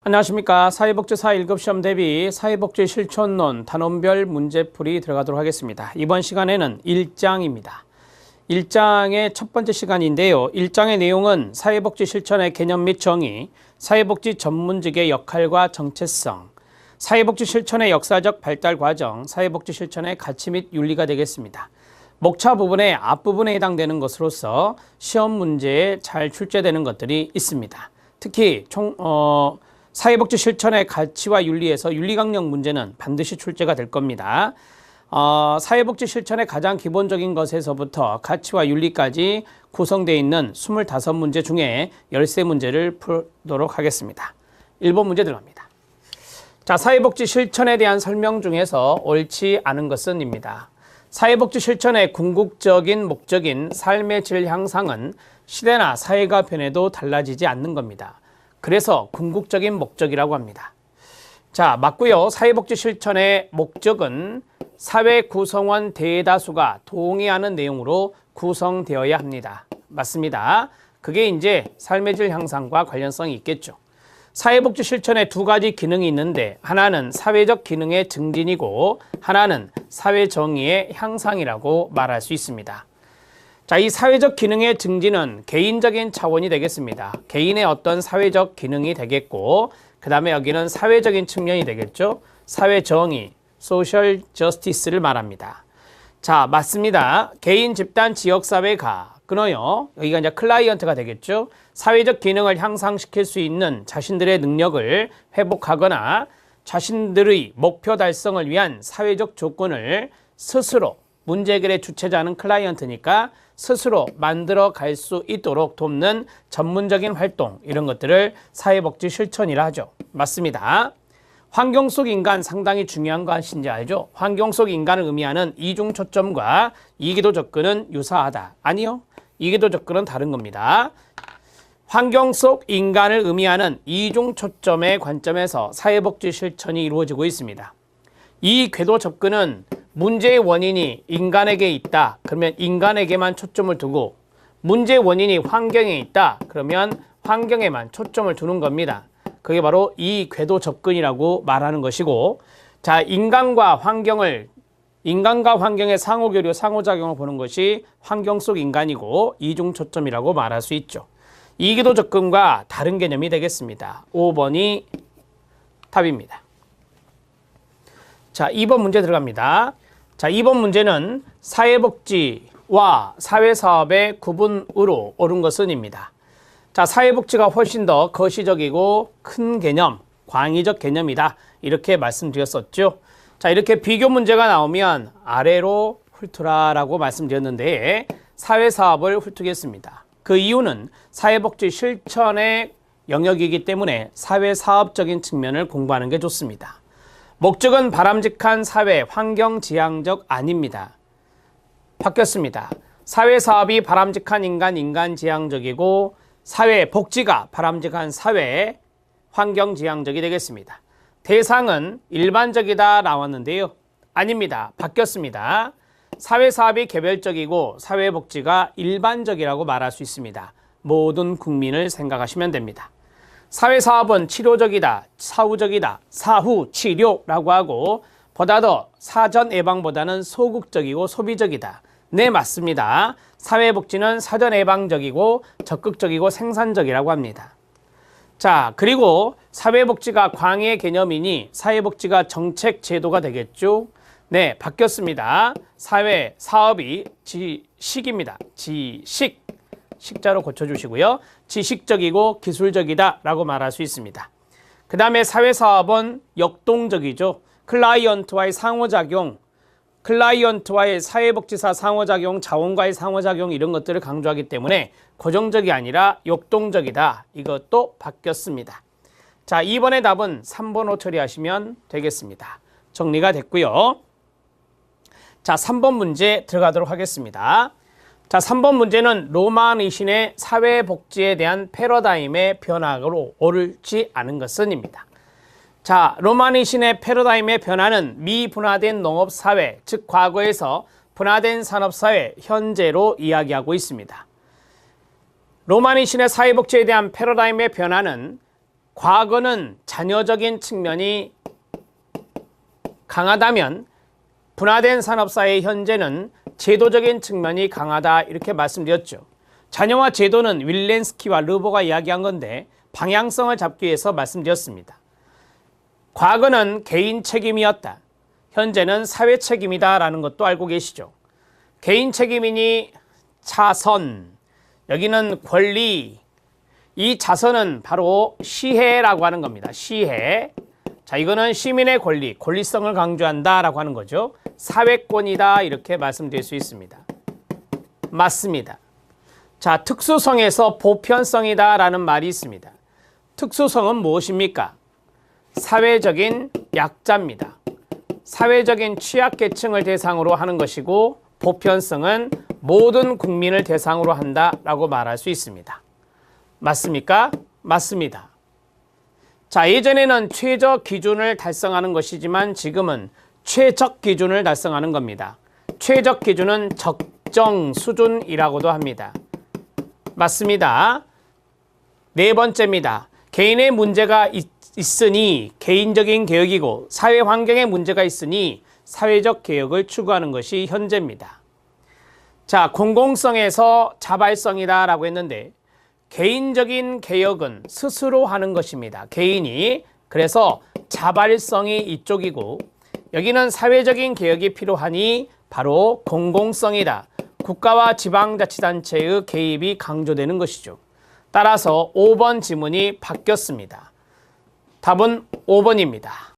안녕하십니까. 사회복지사 1급 시험 대비 사회복지 실천론 단원별 문제풀이 들어가도록 하겠습니다. 이번 시간에는 1장입니다. 1장의 첫 번째 시간인데요. 1장의 내용은 사회복지 실천의 개념 및 정의, 사회복지 전문직의 역할과 정체성, 사회복지 실천의 역사적 발달 과정, 사회복지 실천의 가치 및 윤리가 되겠습니다. 목차 부분의 앞부분에 해당되는 것으로서 시험 문제에 잘 출제되는 것들이 있습니다. 특히 사회복지 실천의 가치와 윤리에서 윤리강령 문제는 반드시 출제가 될 겁니다. 사회복지 실천의 가장 기본적인 것에서부터 가치와 윤리까지 구성되어 있는 25문제 중에 13문제를 풀도록 하겠습니다. 1번 문제 들어갑니다. 자, 사회복지 실천에 대한 설명 중에서 옳지 않은 것은 입니다. 사회복지 실천의 궁극적인 목적인 삶의 질 향상은 시대나 사회가 변해도 달라지지 않는 겁니다. 그래서 궁극적인 목적이라고 합니다. 자, 맞고요. 사회복지 실천의 목적은 사회 구성원 대다수가 동의하는 내용으로 구성되어야 합니다. 맞습니다. 그게 이제 삶의 질 향상과 관련성이 있겠죠. 사회복지 실천에 두 가지 기능이 있는데 하나는 사회적 기능의 증진이고 하나는 사회 정의의 향상이라고 말할 수 있습니다. 자, 이 사회적 기능의 증진은 개인적인 차원이 되겠습니다. 개인의 어떤 사회적 기능이 되겠고 그 다음에 여기는 사회적인 측면이 되겠죠. 사회 정의, 소셜 저스티스를 말합니다. 자, 맞습니다. 개인, 집단, 지역사회가 끊어요. 여기가 이제 클라이언트가 되겠죠. 사회적 기능을 향상시킬 수 있는 자신들의 능력을 회복하거나 자신들의 목표 달성을 위한 사회적 조건을 스스로 문제 해결의 주체자는 클라이언트니까 스스로 만들어 갈 수 있도록 돕는 전문적인 활동, 이런 것들을 사회복지 실천이라 하죠. 맞습니다. 환경 속 인간 상당히 중요한 거 아신지 알죠? 환경 속 인간을 의미하는 이중 초점과 이기도 접근은 유사하다. 아니요. 이기도 접근은 다른 겁니다. 환경 속 인간을 의미하는 이중 초점의 관점에서 사회복지 실천이 이루어지고 있습니다. 이 궤도 접근은 문제의 원인이 인간에게 있다. 그러면 인간에게만 초점을 두고 문제의 원인이 환경에 있다. 그러면 환경에만 초점을 두는 겁니다. 그게 바로 이 궤도 접근이라고 말하는 것이고, 자, 인간과 환경의 상호교류, 상호작용을 보는 것이 환경 속 인간이고 이중 초점이라고 말할 수 있죠. 이기도 접근과 다른 개념이 되겠습니다. 5번이 답입니다. 자, 2번 문제 들어갑니다. 자, 2번 문제는 사회복지와 사회사업의 구분으로 옳은 것은입니다. 자, 사회복지가 훨씬 더 거시적이고 큰 개념, 광의적 개념이다. 이렇게 말씀드렸었죠. 자, 이렇게 비교 문제가 나오면 아래로 훑으라라고 말씀드렸는데 사회사업을 훑겠습니다. 그 이유는 사회복지 실천의 영역이기 때문에 사회사업적인 측면을 공부하는 게 좋습니다. 목적은 바람직한 사회, 환경지향적 아닙니다. 바뀌었습니다. 사회사업이 바람직한 인간지향적이고 사회복지가 바람직한 사회, 환경지향적이 되겠습니다. 대상은 일반적이다 나왔는데요. 아닙니다. 바뀌었습니다. 사회사업이 개별적이고 사회복지가 일반적이라고 말할 수 있습니다. 모든 국민을 생각하시면 됩니다. 사회사업은 치료적이다, 사후적이다, 사후치료라고 하고 보다 더 사전 예방보다는 소극적이고 소비적이다. 네, 맞습니다. 사회복지는 사전 예방적이고 적극적이고 생산적이라고 합니다. 자, 그리고 사회복지가 광의의 개념이니 사회복지가 정책 제도가 되겠죠. 네, 바뀌었습니다. 사회, 사업이 지식입니다. 지식. 식자로 고쳐주시고요. 지식적이고 기술적이다 라고 말할 수 있습니다. 그 다음에 사회사업은 역동적이죠. 클라이언트와의 상호작용, 클라이언트와의 사회복지사 상호작용, 자원과의 상호작용 이런 것들을 강조하기 때문에 고정적이 아니라 역동적이다. 이것도 바뀌었습니다. 자, 2번의 답은 3번으로 처리하시면 되겠습니다. 정리가 됐고요. 자, 3번 문제 들어가도록 하겠습니다. 자, 3번 문제는 로마니신의 사회복지에 대한 패러다임의 변화로 옳지 않은 것은입니다. 자, 로마니신의 패러다임의 변화는 미분화된 농업사회, 즉 과거에서 분화된 산업사회, 현재로 이야기하고 있습니다. 로마니신의 사회복지에 대한 패러다임의 변화는 과거는 자녀적인 측면이 강하다면 분화된 산업사회의 현재는 제도적인 측면이 강하다 이렇게 말씀드렸죠. 자녀와 제도는 윌렌스키와 르보가 이야기한 건데 방향성을 잡기 위해서 말씀드렸습니다. 과거는 개인 책임이었다. 현재는 사회 책임이다 라는 것도 알고 계시죠. 개인 책임이니 자선, 여기는 권리, 이 자선은 바로 시혜라고 하는 겁니다. 시혜. 자, 이거는 시민의 권리, 권리성을 강조한다라고 하는 거죠. 사회권이다 이렇게 말씀드릴 수 있습니다. 맞습니다. 자, 특수성에서 보편성이다라는 말이 있습니다. 특수성은 무엇입니까? 사회적인 약자입니다. 사회적인 취약계층을 대상으로 하는 것이고 보편성은 모든 국민을 대상으로 한다라고 말할 수 있습니다. 맞습니까? 맞습니다. 자, 예전에는 최저 기준을 달성하는 것이지만 지금은 최적 기준을 달성하는 겁니다. 최적 기준은 적정 수준이라고도 합니다. 맞습니다. 네 번째입니다. 개인의 문제가 있으니 개인적인 개혁이고 사회 환경에 문제가 있으니 사회적 개혁을 추구하는 것이 현재입니다. 자, 공공성에서 자발성이다 라고 했는데 개인적인 개혁은 스스로 하는 것입니다. 개인이. 그래서 자발성이 이쪽이고 여기는 사회적인 개혁이 필요하니 바로 공공성이다. 국가와 지방자치단체의 개입이 강조되는 것이죠. 따라서 5번 지문이 바뀌었습니다. 답은 5번입니다.